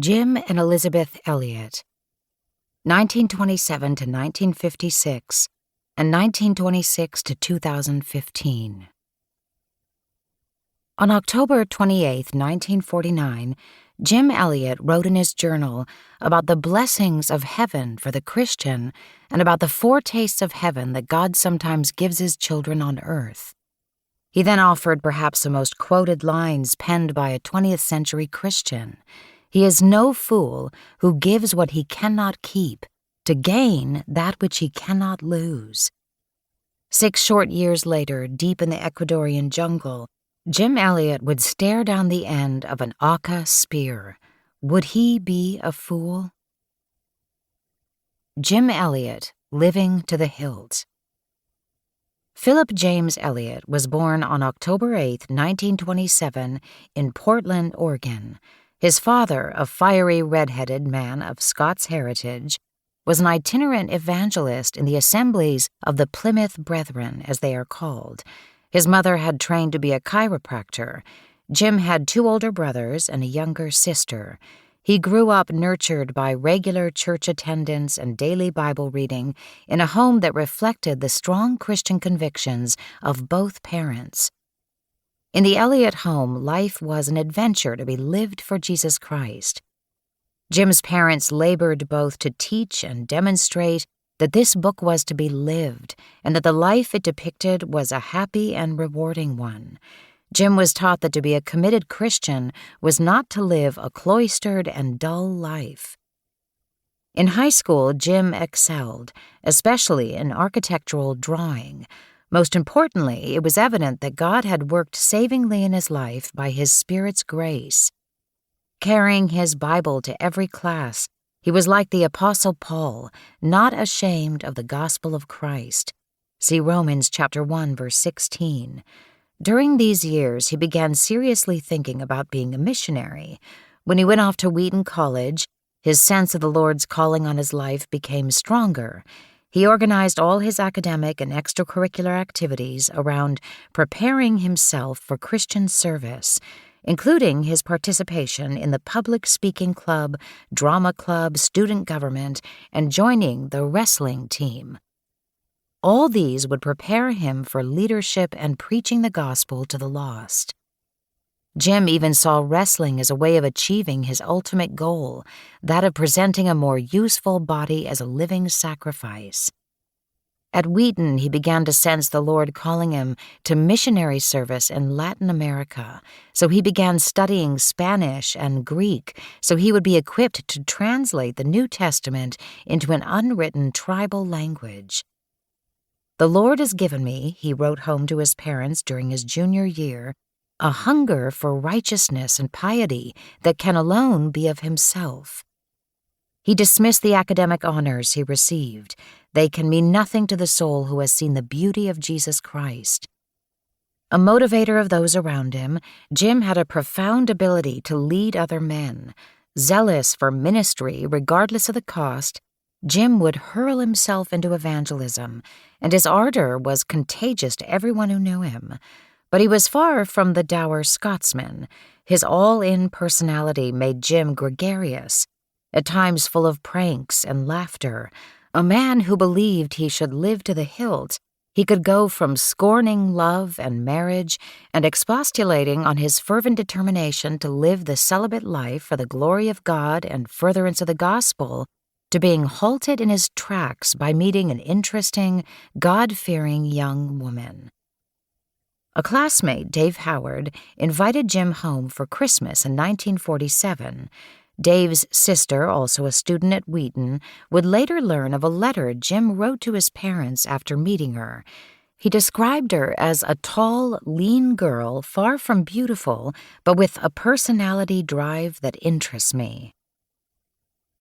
Jim and Elisabeth Elliot, 1927 to 1956, and 1926 to 2015. On October 28, 1949, Jim Elliot wrote in his journal about the blessings of heaven for the Christian and about the foretastes of heaven that God sometimes gives his children on earth. He then offered perhaps the most quoted lines penned by a 20th century Christian. He is no fool who gives what he cannot keep to gain that which he cannot lose. 6 short years later, deep in the Ecuadorian jungle, Jim Elliot would stare down the end of an Aka spear. Would he be a fool? Jim Elliot, living to the hilt. Philip James Elliot was born on October 8, 1927, in Portland, Oregon. His father, a fiery red-headed man of Scots heritage, was an itinerant evangelist in the assemblies of the Plymouth Brethren, as they are called. His mother had trained to be a chiropractor. Jim had 2 older brothers and a younger sister. He grew up nurtured by regular church attendance and daily Bible reading in a home that reflected the strong Christian convictions of both parents. In the Elliot home, life was an adventure to be lived for Jesus Christ. Jim's parents labored both to teach and demonstrate that this book was to be lived and that the life it depicted was a happy and rewarding one. Jim was taught that to be a committed Christian was not to live a cloistered and dull life. In high school, Jim excelled, especially in architectural drawing. Most importantly, it was evident that God had worked savingly in his life by his Spirit's grace. Carrying his Bible to every class, he was like the Apostle Paul, not ashamed of the gospel of Christ. See Romans chapter 1, verse 16. During these years, he began seriously thinking about being a missionary. When he went off to Wheaton College, his sense of the Lord's calling on his life became stronger. He organized all his academic and extracurricular activities around preparing himself for Christian service, including his participation in the public speaking club, drama club, student government, and joining the wrestling team. All these would prepare him for leadership and preaching the gospel to the lost. Jim even saw wrestling as a way of achieving his ultimate goal, that of presenting a more useful body as a living sacrifice. At Wheaton, he began to sense the Lord calling him to missionary service in Latin America, so he began studying Spanish and Greek so he would be equipped to translate the New Testament into an unwritten tribal language. "The Lord has given me," he wrote home to his parents during his junior year, "a hunger for righteousness and piety that can alone be of himself." He dismissed the academic honors he received. They can mean nothing to the soul who has seen the beauty of Jesus Christ. A motivator of those around him, Jim had a profound ability to lead other men. Zealous for ministry regardless of the cost, Jim would hurl himself into evangelism, and his ardor was contagious to everyone who knew him. But he was far from the dour Scotsman. His all-in personality made Jim gregarious, at times full of pranks and laughter. A man who believed he should live to the hilt, he could go from scorning love and marriage and expostulating on his fervent determination to live the celibate life for the glory of God and furtherance of the gospel, to being halted in his tracks by meeting an interesting, God-fearing young woman. A classmate, Dave Howard, invited Jim home for Christmas in 1947. Dave's sister, also a student at Wheaton, would later learn of a letter Jim wrote to his parents after meeting her. He described her as a tall, lean girl, far from beautiful, but with a personality drive that interests me.